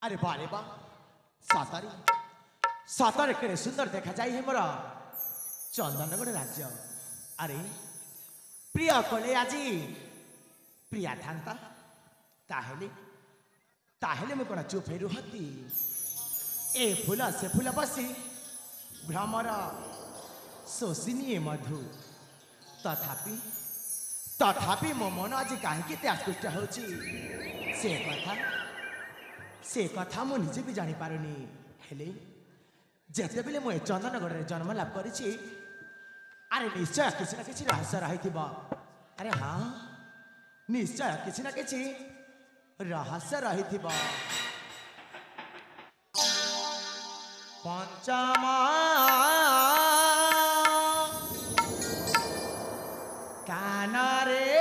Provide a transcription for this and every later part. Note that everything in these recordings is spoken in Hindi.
अरे बारे बा सातारी सातारे केड़े सुंदर देखा जाए हेमरा चंदनगढ़ राज्य। अरे प्रिया कले आज प्रिया था ताहेले ताहेले मैं कौन चुप रुहती ए फूल से फूल बसी भ्रमर शोषिनी मधु तथापि तथापि मो मन आज कहीं आकृष्ट हो से कथा मु निजे भी जानी पारुनी हेले जेते बेले मु चंदनगढ़ रे जन्म लाभ करिछि अरे निश्चय किसी ना किसी रहस्य रही। अरे हाँ निश्चय किसी ना किसी रहस्य रही। पंचमा कानरे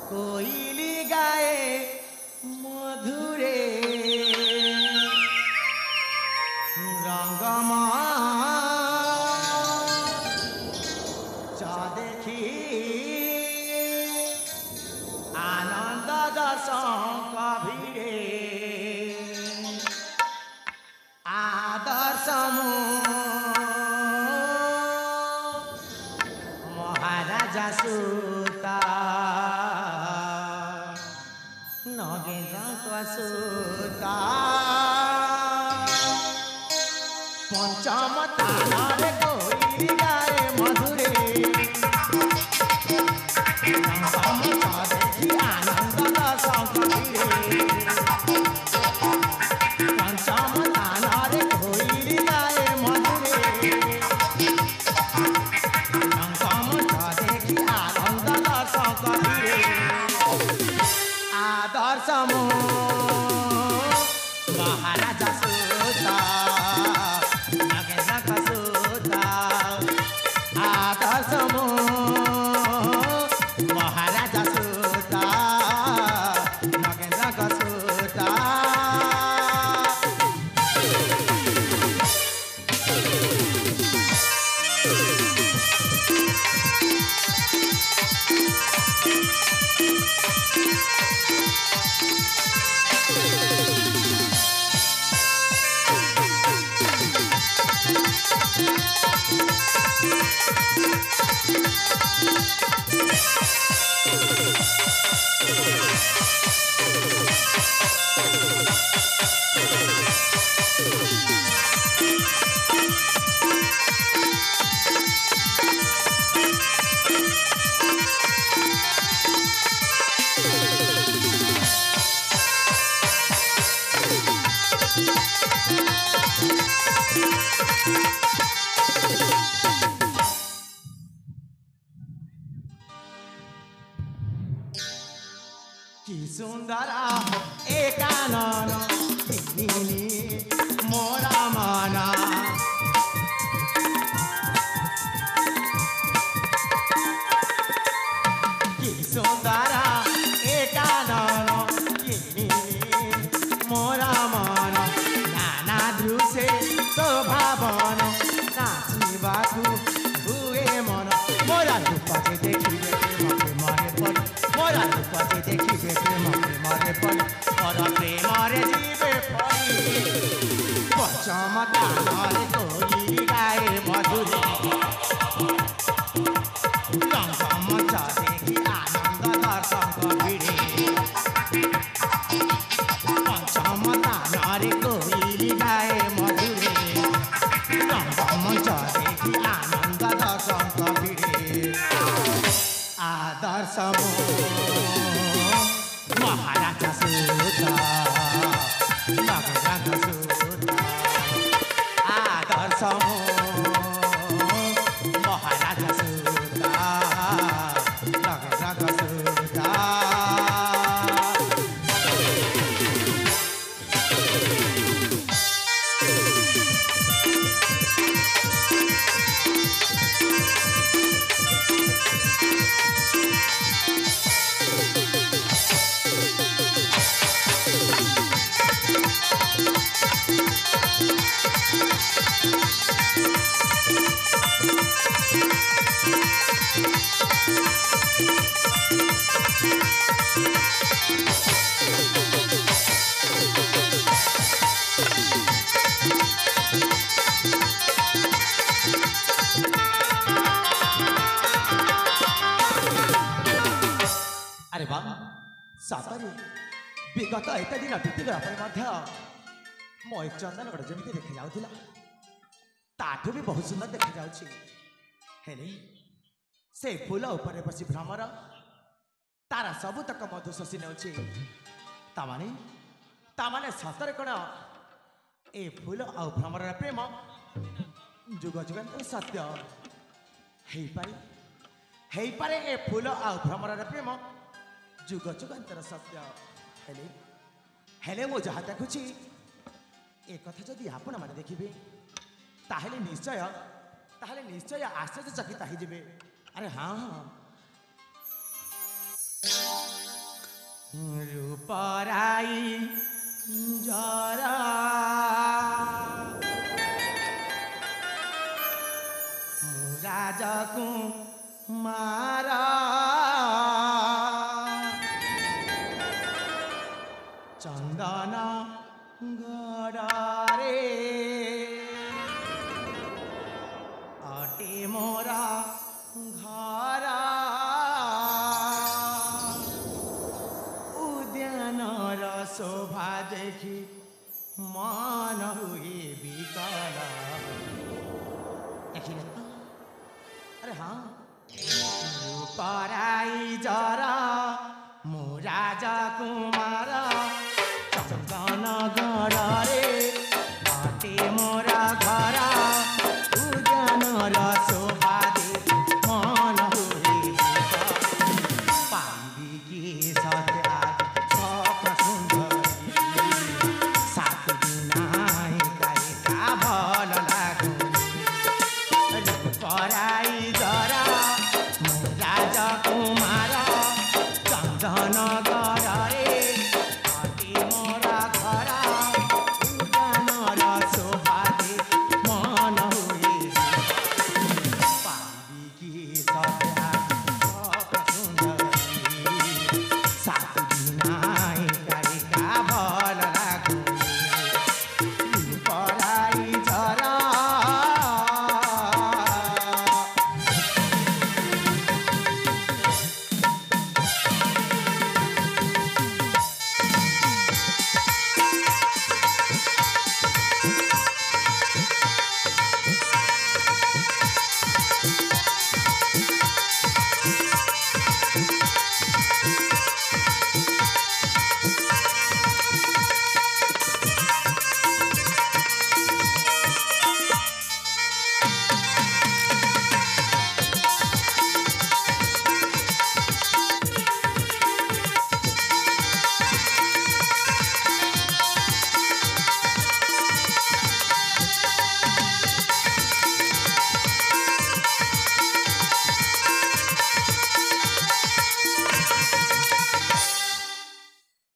कोइली गाए मधुरे रंगमा देखी आनंद दर्शन कभिरे आदर्श महाराजा सुता नगेन्द्र सुता पंचम तारे कोइली गाए मधुरे देखी आनंद दर्शन कभिरे पंचम तारे कोइली गाए मधुरे देखी आनंद दर्शन कभिरे आदर्श महाराजा सुता नगेन्द्र सुता आदर्श महाराजा सुता नगेन्द्र सुता सुंदरा एकानन मोरा माना कि सुंदरा एकानन मोरा माना नाना दृश्य शोभावन नाचिबाकू हुए मन मोरा रूप के देखिए मते मने पड़े मोरा रूप के देखिए प्रेम प्रेमरे पड़े और प्रेमरे जीवे पड़ी पचम तारे कोइली गाए मधुरे रंगम देखी आनंद दर्शन कभिरे पंचम तारे कोइली गाए मधुरे रंगम देखी आनंद दर्शन कभिरे आदर्श महाराजा सुता नगेन्द्र सुता आदर्श महाराजा सुता नगेन्द्र सुता सतरे विगत एत दिन बीतीगला मो चंदनगढ़ जमी देखा जाऊला ताठू भी बहुत सुंदर देखा जाऊे से फूल उपरे बसी भ्रमर तारा सबुतक मधु शोषी नौचे तामाने सतरे कण ए फूल आ भ्रमर प्रेम जुग जुगान्तर सत्य हे पारे ए फूल आ भ्रमर प्रेम जुग जुगान्तर सत्य हेले मो जहाँ देखुची ए कथा जदि आपण माने देखिबे ताहेले निश्चय आश्चर्यचकित होइजिबे। अरे हाँ रूपराई जरा राजा को मारा चंदन गड़े अटे मोरा घरा उद्यान शोभा देखी मन हुए विकल। अरे हाँ रूपराई जरा मु राजा कुमार चंदन गड़े अटे मोरा घरा उद्यान शोभा देखी मन हुए पाई की सत्या स्वप्न सुंदरी सात दिन का भल लागू रूपराई जरा मु राजा कुमार चंदन गड़े अटे मोरा घरा उद्यान शोभा देखी मन हुए पाई की सत्या स्वप्न सुंदरी सात दिन का भल लागू रूपराई जरा।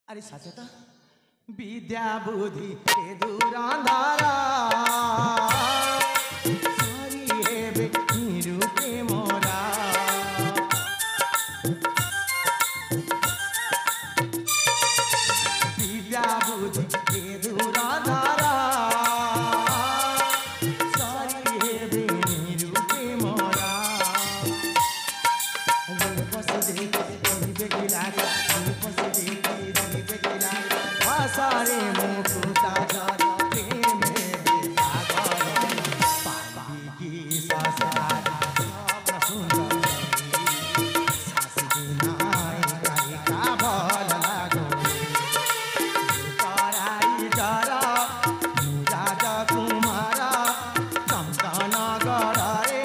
अरे सचेता विद्या बुद्धि के दूरांधारा सारी हेबे निरूपे मोरा विद्या बुद्धि के दूरांधारा सारी हेबे निरूपे मोरा रूप से देखे गिलारा रूप से देखे सारे मुकुता प्रेम पाई की ससार सुंदरी का भल लागो रूपराई जरा राजा कुमार चंदन गड़े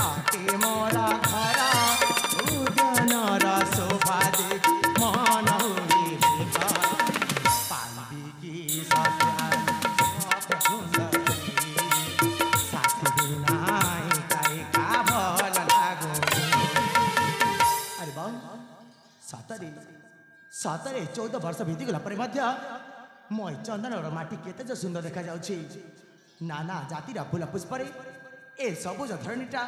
अटे मोरा घरा उद्यान शोभा देखी मन हुए सतरे 14 वर्ष बीतीगला मो चंदनगढ़ माटी केते सुंदर देखा जाउछि नाना जातिर फूल पुष्पर ए सबुज धरणीटा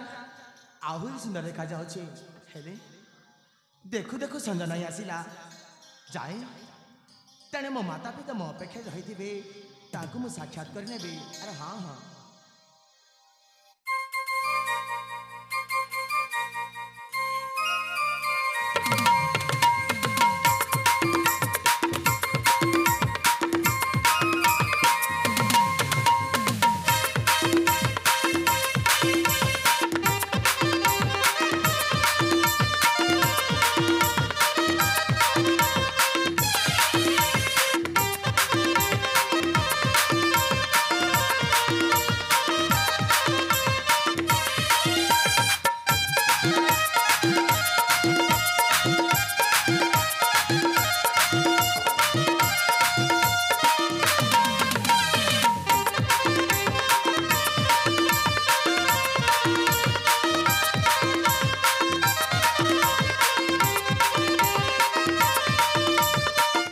आहुरी सुंदर देखा जाउछि हेले देखु देखु संज नहीं आसिला जाए तेने मो माता पिता मो अपेक्षा रही ताकू मु साक्षात कर नेबी। अरे हाँ हाँ